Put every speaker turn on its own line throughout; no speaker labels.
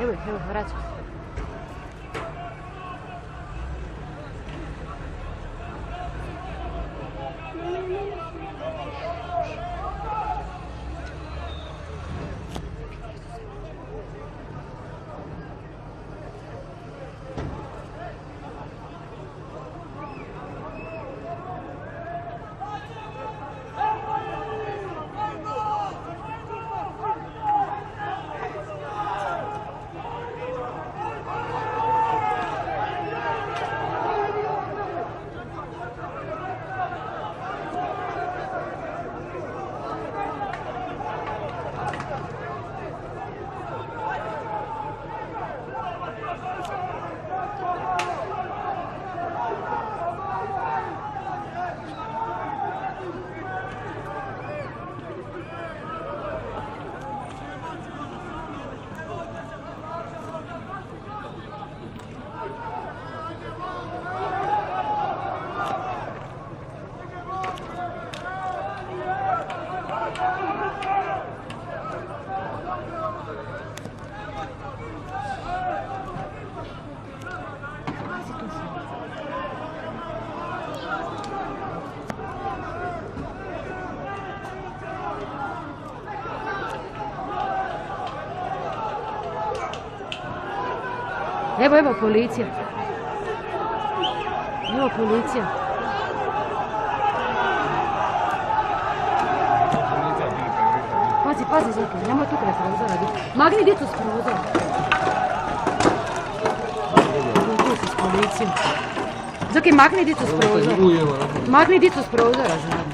Evo, vraćam. Evo policija. Evo policija. Pazi, Zoki, nemoj tu kraj prozora. Magni djecu s prozora. Tu si s policijom. Zoki, magni djecu s prozora. Magni djecu s prozora, znam.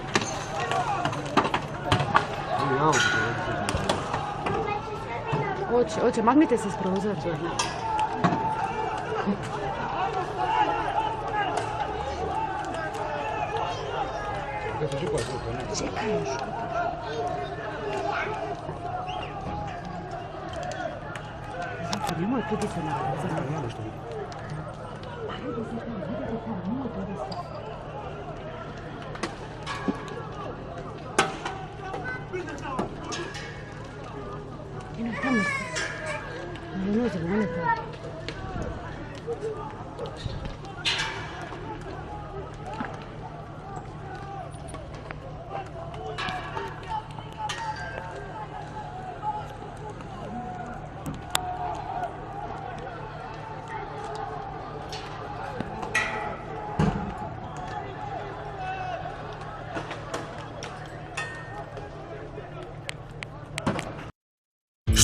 Oće, magnite se s prozora. Čekaj još. Znači, nemoj tu di se na prozor. Ajde, nemoj tu di se.